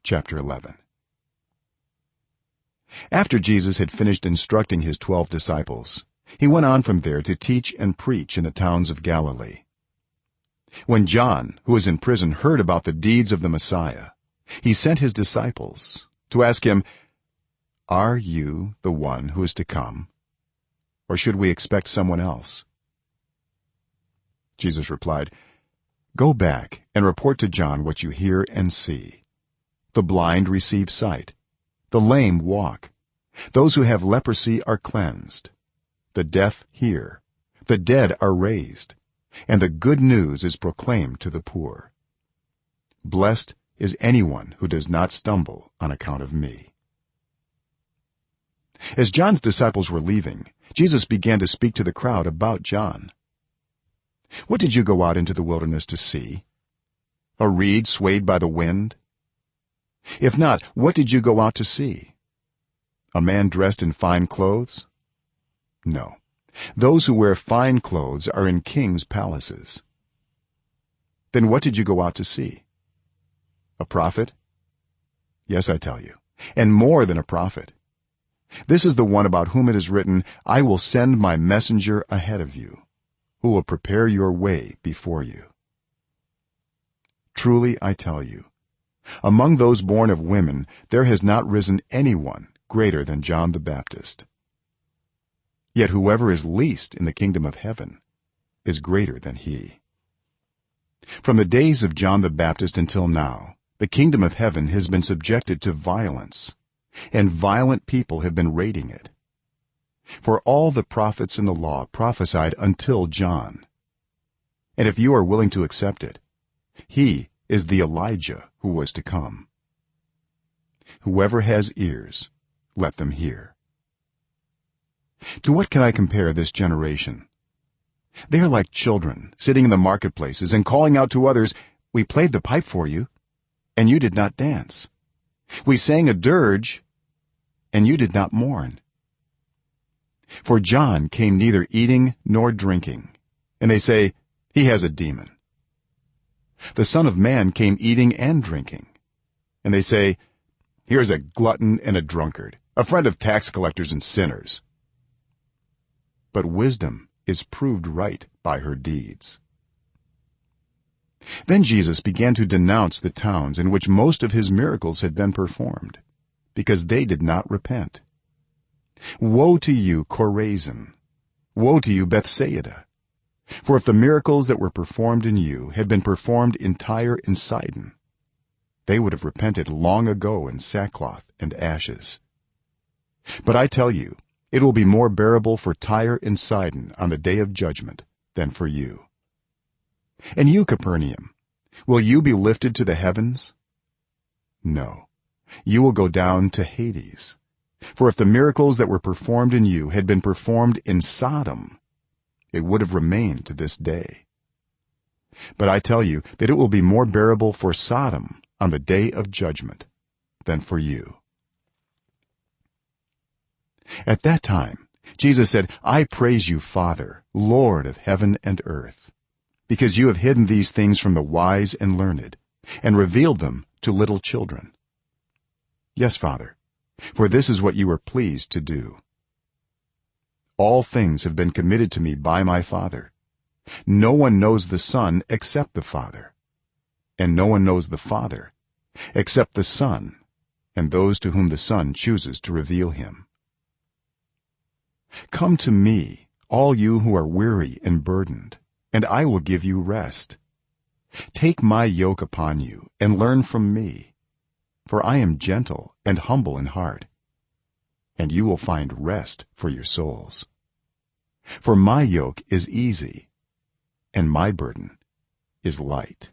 Chapter 11. After Jesus had finished instructing his 12 disciples, he went on from there to teach and preach in the towns of Galilee. When John, who was in prison, heard about the deeds of the Messiah, he sent his disciples to ask him, "Are you the one who is to come, or should we expect someone else?" Jesus replied, "Go back and report to John what you hear and see. The blind receive sight, the lame walk, those who have leprosy are cleansed, the deaf hear, the dead are raised, and the good news is proclaimed to the poor. Blessed is anyone who does not stumble on account of me." As John's disciples were leaving, Jesus began to speak to the crowd about John. "What did you go out into the wilderness to see? A reed swayed by the wind? If not, what did you go out to see? A man dressed in fine clothes? No. Those who wear fine clothes are in kings' palaces. Then what did you go out to see? A prophet? Yes, I tell you, and more than a prophet. This is the one about whom it is written, 'I will send my messenger ahead of you, who will prepare your way before you.' Truly I tell you, among those born of women there has not risen anyone greater than John the Baptist. Yet whoever is least in the kingdom of heaven is greater than he. From the days of John the Baptist until now, the kingdom of heaven has been subjected to violence, and violent people have been raiding it. For all the prophets in the law prophesied until John. And if you are willing to accept it, he is the Elijah who was to come. Whoever has ears, let them hear." To what can I compare this generation? They are like children sitting in the marketplaces and calling out to others, "We played the pipe for you, and you did not dance. We sang a dirge, and you did not mourn." For John came neither eating nor drinking, and they say, "He has a demon." The Son of Man came eating and drinking, and they say, "Here's a glutton and a drunkard, a friend of tax collectors and sinners." But wisdom is proved right by her deeds. Then Jesus began to denounce the towns in which most of his miracles had been performed, because they did not repent. "Woe to you, Chorazin! Woe to you, Bethsaida! For if the miracles that were performed in you had been performed in Tyre and Sidon, they would have repented long ago in sackcloth and ashes. But I tell you, it will be more bearable for Tyre and Sidon on the day of judgment than for you. And you, Capernaum, will you be lifted to the heavens? No, you will go down to Hades. For if the miracles that were performed in you had been performed in Sodom, it would have remained to this day. But I tell you that it will be more bearable for Sodom on the day of judgment than for you." At that time Jesus said, "I praise you, Father, Lord of heaven and earth, because you have hidden these things from the wise and learned and revealed them to little children. Yes, Father, for this is what you were pleased to do. All things have been committed to me by my Father. No one knows the Son except the Father, and no one knows the Father except the Son and those to whom the Son chooses to reveal him. Come to me, all you who are weary and burdened, and I will give you rest. Take my yoke upon you and learn from me, for I am gentle and humble in heart, and you will find rest for your souls. For my yoke is easy, and my burden is light."